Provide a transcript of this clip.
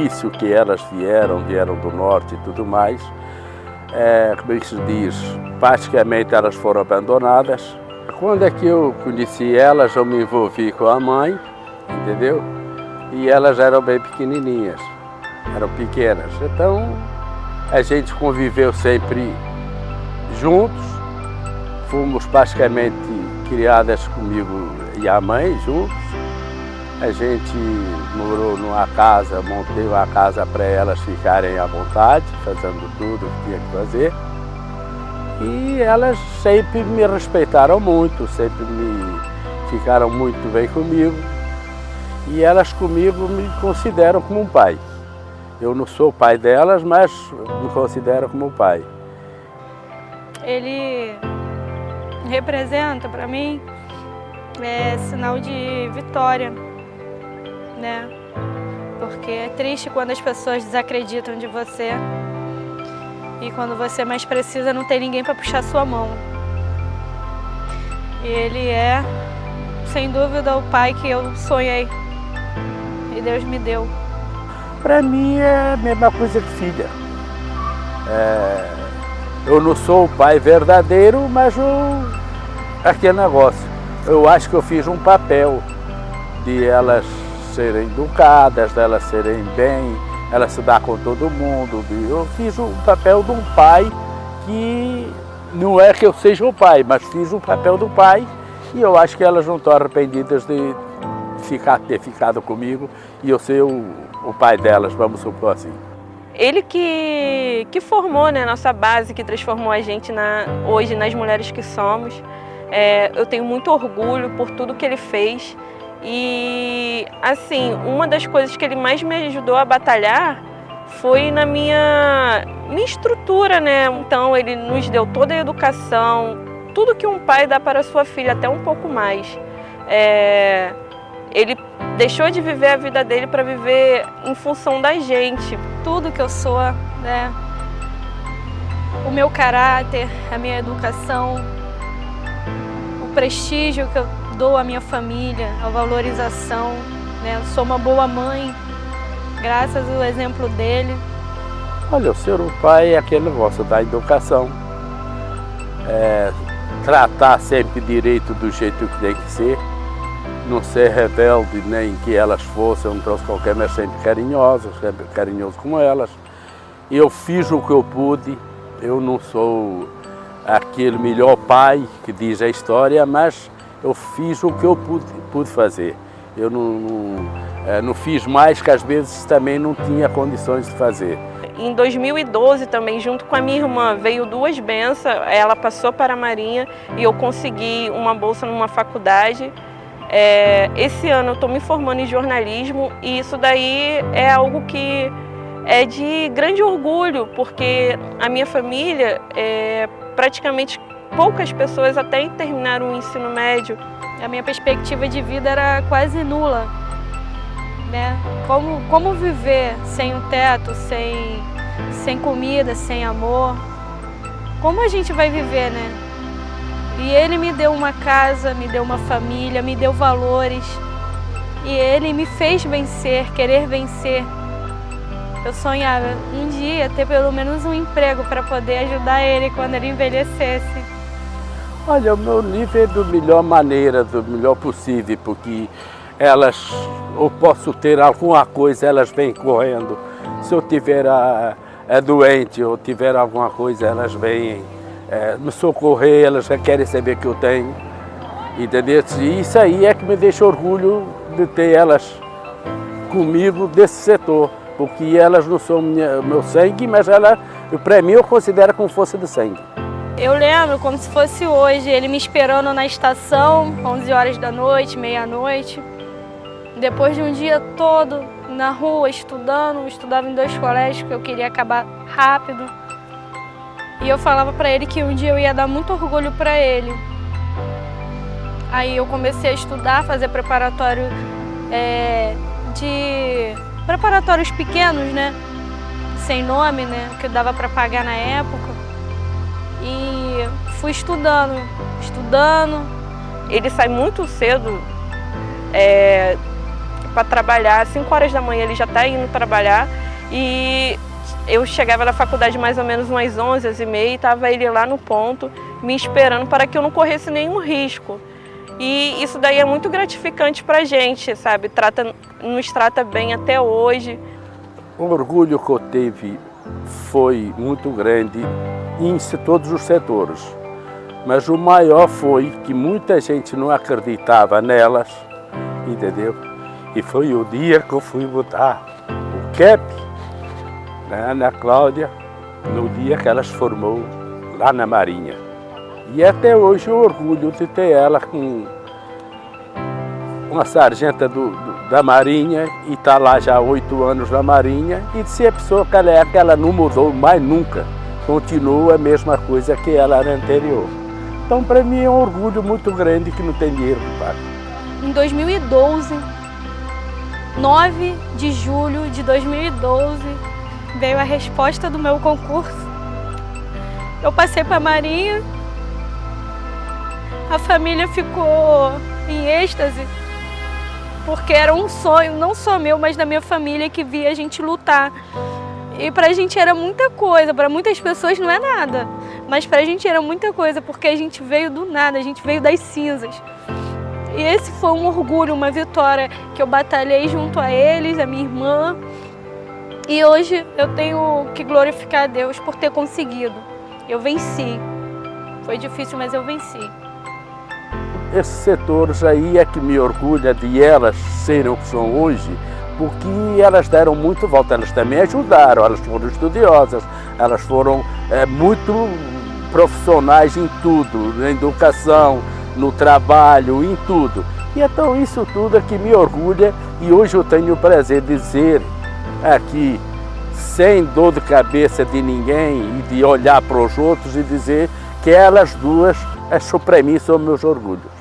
início que elas vieram do norte e tudo mais, como é que se diz, praticamente elas foram abandonadas. Quando é que eu conheci elas, eu me envolvi com a mãe, entendeu? E elas eram bem pequenininhas, eram pequenas. Então, a gente conviveu sempre juntos, fomos praticamente criadas comigo e a mãe juntos. A gente morou numa casa, montei uma casa para elas ficarem à vontade, fazendo tudo o que tinha que fazer. E elas sempre me respeitaram muito, sempre ficaram muito bem comigo. E elas comigo me consideram como um pai. Eu não sou o pai delas, mas me considero como um pai. Ele representa para mim sinal de vitória, né? Porque é triste quando as pessoas desacreditam de você e quando você mais precisa não tem ninguém para puxar sua mão. Ele é, sem dúvida, o pai que eu sonhei e Deus me deu. Para mim é a mesma coisa que filha. Eu não sou o pai verdadeiro, mas aquele negócio. Eu acho que eu fiz um papel de elas serem educadas, de elas serem bem, elas se dar com todo mundo. Eu fiz o papel de um pai que não é que eu seja o pai, mas fiz o papel do pai e eu acho que elas não estão arrependidas de ter ficado comigo e eu ser o pai delas, vamos supor assim. Ele que formou, né, nossa base, que transformou a gente hoje nas mulheres que somos. Eu tenho muito orgulho por tudo que ele fez. E, assim, uma das coisas que ele mais me ajudou a batalhar foi na minha estrutura, né? Então, ele nos deu toda a educação, tudo que um pai dá para a sua filha, até um pouco mais. Ele deixou de viver a vida dele para viver em função da gente. Tudo que eu sou, né? O meu caráter, a minha educação, o prestígio que eu dou à minha família, a valorização, né? Eu sou uma boa mãe, graças ao exemplo dele. Olha, o ser o pai é aquele negócio da educação. Tratar sempre direito do jeito que tem que ser. Não ser rebelde nem que elas fossem, não trouxe qualquer, mas sempre carinhoso com elas. Eu fiz o que eu pude, eu não sou aquele melhor pai que diz a história, mas eu fiz o que eu pude fazer. Eu não fiz mais que às vezes também não tinha condições de fazer. Em 2012 também, junto com a minha irmã, veio 2 bênçãos, ela passou para a Marinha e eu consegui uma bolsa numa faculdade. Esse ano eu estou me formando em jornalismo e isso daí é algo que é de grande orgulho, porque a minha família, praticamente poucas pessoas até terminaram o ensino médio. A minha perspectiva de vida era quase nula, né? Como viver sem um teto, sem comida, sem amor? Como a gente vai viver, né? E ele me deu uma casa, me deu uma família, me deu valores. E ele me fez vencer, querer vencer. Eu sonhava um dia ter pelo menos um emprego para poder ajudar ele quando ele envelhecesse. Olha, o meu livro é da melhor maneira, do melhor possível, porque elas, eu posso ter alguma coisa, elas vêm correndo. Se eu tiver doente ou tiver alguma coisa, elas vêm me socorrer, elas já querem saber que eu tenho, entendeu? E isso aí é que me deixa orgulho de ter elas comigo desse setor, porque elas não são meu sangue, mas para mim eu considero como força de sangue. Eu lembro como se fosse hoje, ele me esperando na estação, 11 horas da noite, meia-noite, depois de um dia todo na rua estudando, estudava em 2 colégios que eu queria acabar rápido. E eu falava para ele que um dia eu ia dar muito orgulho para ele. Aí eu comecei a estudar, fazer preparatório preparatórios pequenos, né? Sem nome, né? Que dava para pagar na época. E fui estudando. Ele sai muito cedo para trabalhar. Às 5 horas da manhã ele já está indo trabalhar e eu chegava da faculdade mais ou menos umas 11, 11h30 e estava ele lá no ponto me esperando para que eu não corresse nenhum risco. E isso daí é muito gratificante para a gente, sabe? Nos trata bem até hoje. O orgulho que eu tive foi muito grande em todos os setores, mas o maior foi que muita gente não acreditava nelas, entendeu? E foi o dia que eu fui botar o cap na Ana Cláudia, no dia que ela se formou lá na Marinha. E até hoje eu orgulho de ter ela com uma sargenta da Marinha e está lá já há 8 anos na Marinha, e de ser a pessoa que ela é, que ela não mudou mais nunca, continua a mesma coisa que ela era anterior. Então para mim é um orgulho muito grande que não tem dinheiro que pague. Em 2012, 9 de julho de 2012, veio a resposta do meu concurso. Eu passei para a Marinha, a família ficou em êxtase, porque era um sonho, não só meu, mas da minha família, que via a gente lutar. E pra gente era muita coisa, para muitas pessoas não é nada, mas pra gente era muita coisa, porque a gente veio do nada, a gente veio das cinzas. E esse foi um orgulho, uma vitória que eu batalhei junto a eles, a minha irmã. E hoje eu tenho que glorificar a Deus por ter conseguido. Eu venci. Foi difícil, mas eu venci. Esses setores aí é que me orgulha de elas serem o que são hoje, porque elas deram muito volta, elas também ajudaram, elas foram estudiosas, elas foram muito profissionais em tudo, na educação, no trabalho, em tudo. E então isso tudo é que me orgulha, e hoje eu tenho o prazer de dizer aqui, sem dor de cabeça de ninguém, e de olhar para os outros e dizer que elas duas, para mim, são meus orgulhos.